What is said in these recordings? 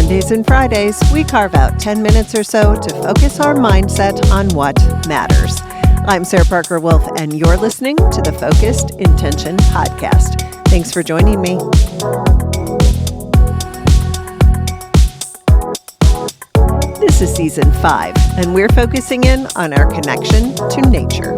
Mondays and Fridays, we carve out 10 minutes or so to focus our mindset on what matters. I'm Sarah Parker Wolf, and you're listening to the Focused Intention Podcast. Thanks for joining me. This is Season 5, and we're focusing in on our connection to nature.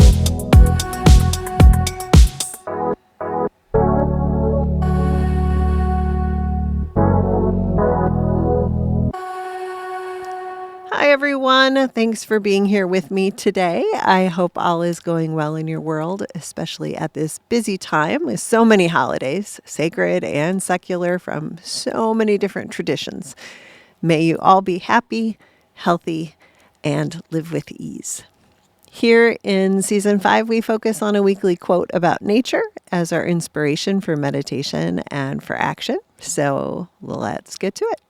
Hi, everyone. Thanks for being here with me today. I hope all is going well in your world, especially at this busy time with so many holidays, sacred and secular, from so many different traditions. May you all be happy, healthy, and live with ease. Here in Season 5, we focus on a weekly quote about nature as our inspiration for meditation and for action. So let's get to it.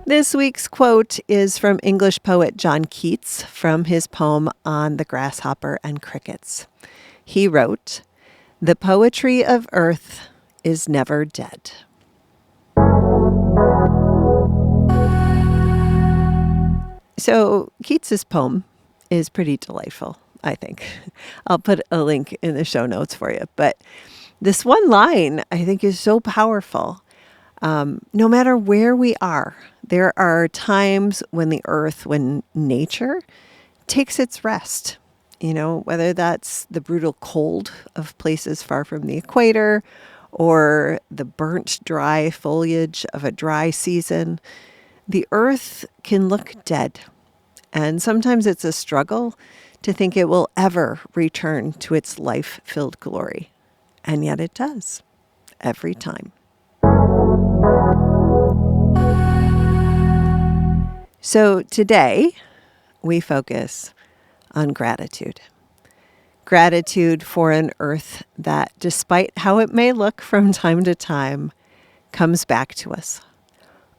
This week's quote is from English poet John Keats from his poem On the Grasshopper and Crickets. He wrote, "The poetry of earth is never dead." So Keats's poem is pretty delightful, I think. I'll put a link in the show notes for you. But this one line, I think, is so powerful. No matter where we are, there are times when the earth, when nature takes its rest, whether that's the brutal cold of places far from the equator or the burnt, dry foliage of a dry season. The earth can look dead, and sometimes it's a struggle to think it will ever return to its life-filled glory. And yet it does, every time. So today, we focus on gratitude. Gratitude for an earth that, despite how it may look from time to time, comes back to us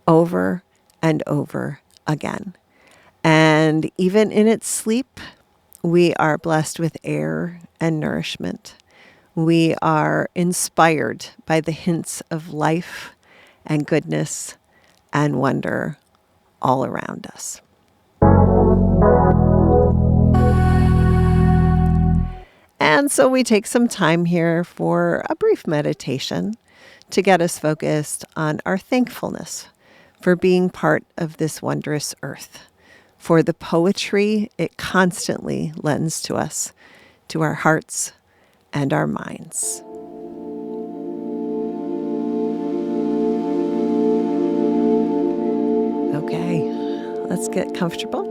over and over again. And even in its sleep, we are blessed with air and nourishment. We are inspired by the hints of life and goodness and wonder all around us. And so we take some time here for a brief meditation to get us focused on our thankfulness for being part of this wondrous earth, for the poetry it constantly lends to us, to our hearts and our minds. Okay, let's get comfortable.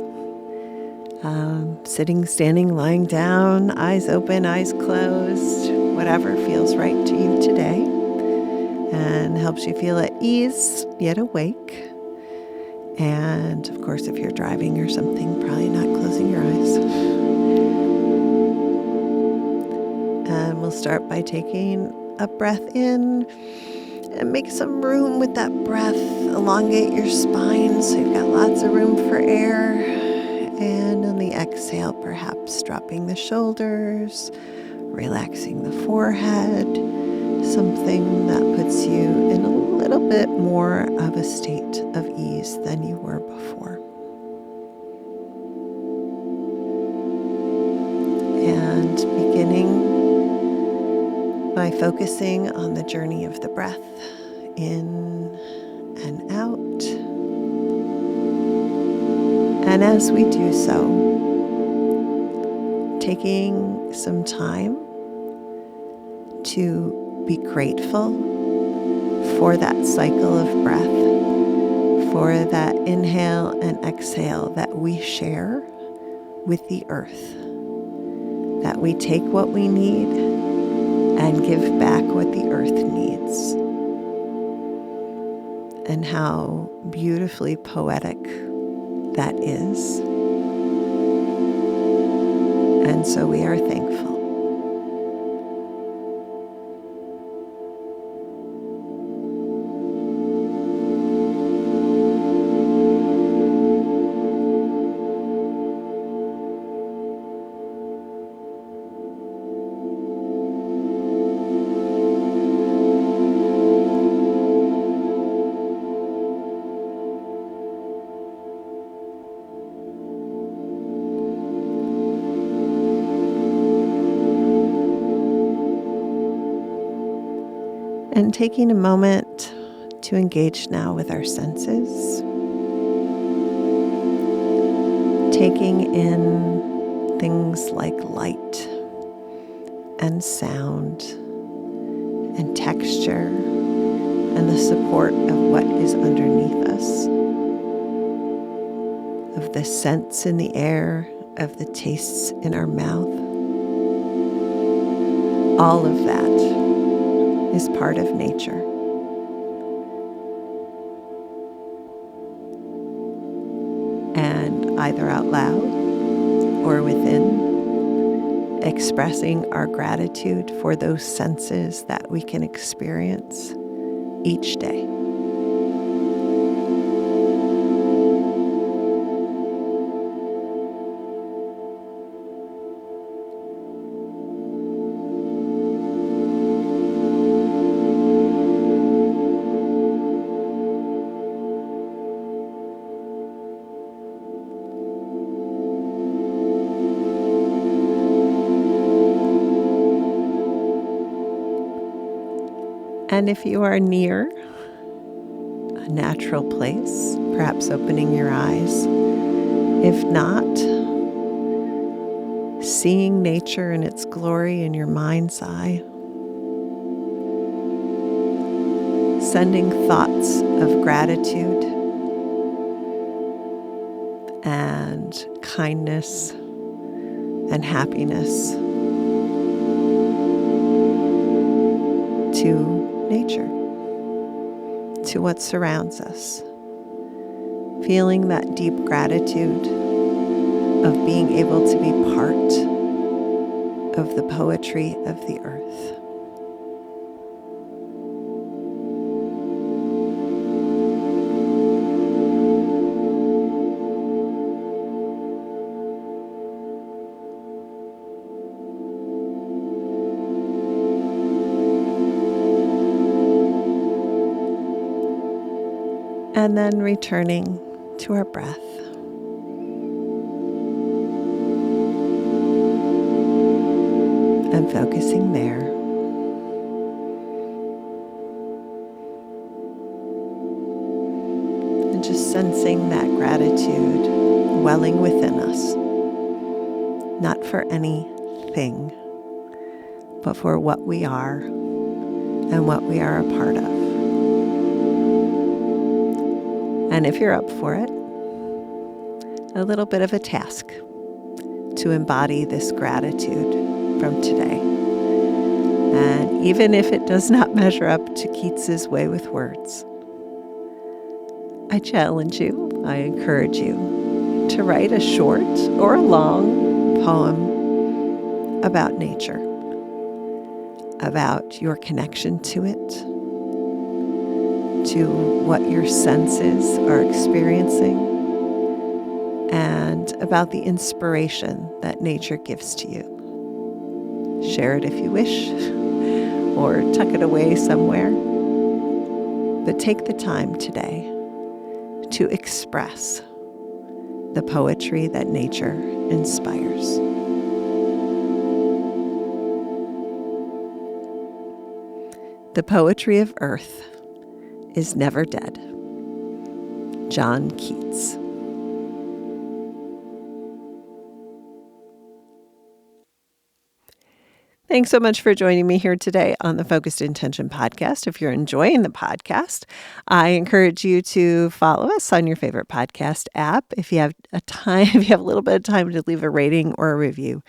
Sitting, standing, lying down, eyes open, eyes closed, whatever feels right to you today and helps you feel at ease yet awake. And of course, if you're driving or something, probably not closing your eyes. And we'll start by taking a breath in and make some room with that breath. Elongate your spine so you've got lots of room for air. And on the exhale, perhaps dropping the shoulders, relaxing the forehead, something that puts you in a little bit more of a state of ease than you were before. And beginning by focusing on the journey of the breath in and out. And as we do so, taking some time to be grateful for that cycle of breath, for that inhale and exhale that we share with the earth, that we take what we need and give back what the earth needs. And how beautifully poetic that is. And so we are thankful. And taking a moment to engage now with our senses, taking in things like light and sound and texture and the support of what is underneath us, of the scents in the air, of the tastes in our mouth. All of that is part of nature. And either out loud or within, expressing our gratitude for those senses that we can experience each day. And if you are near a natural place, perhaps opening your eyes. If not, seeing nature in its glory in your mind's eye. Sending thoughts of gratitude and kindness and happiness to nature, to what surrounds us. Feeling that deep gratitude of being able to be part of the poetry of the earth. And then returning to our breath. And focusing there. And just sensing that gratitude welling within us. Not for anything, but for what we are and what we are a part of. And if you're up for it, a little bit of a task to embody this gratitude from today. And even if it does not measure up to Keats's way with words, I challenge you, I encourage you to write a short or a long poem about nature, about your connection to it, to what your senses are experiencing, and about the inspiration that nature gives to you. Share it if you wish, or tuck it away somewhere. But take the time today to express the poetry that nature inspires. The poetry of earth is never dead. John Keats. Thanks so much for joining me here today on the Focused Intention podcast. If you're enjoying the podcast, I encourage you to follow us on your favorite podcast app. If you have a little bit of time to leave a rating or a review,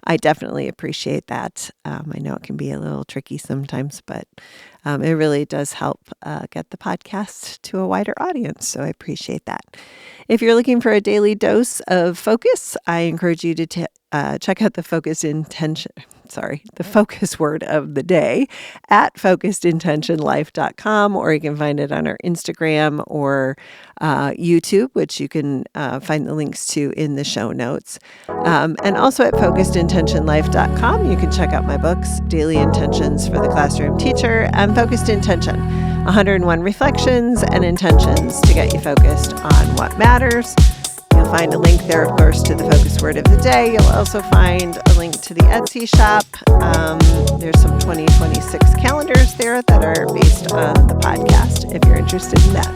I definitely appreciate that. I know it can be a little tricky sometimes, but it really does help get the podcast to a wider audience. So I appreciate that. If you're looking for a daily dose of focus, I encourage you to check out the focus word of the day at focusedintentionlife.com, or you can find it on our Instagram or YouTube, which you can find the links to in the show notes. And also at focusedintentionlife.com, you can check out my books, Daily Intentions for the Classroom Teacher and Focused Intention, 101 Reflections and Intentions to get you focused on what matters. You'll find a link there, of course, to the focus word of the day. You'll also find a link to the Etsy shop. There's some 2026 calendars there that are based on the podcast, if you're interested in that.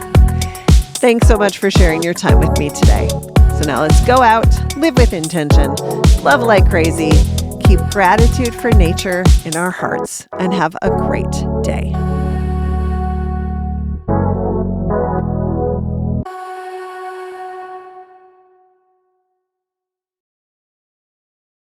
Thanks so much for sharing your time with me today. So now let's go out, live with intention, love like crazy, keep gratitude for nature in our hearts, and have a great day.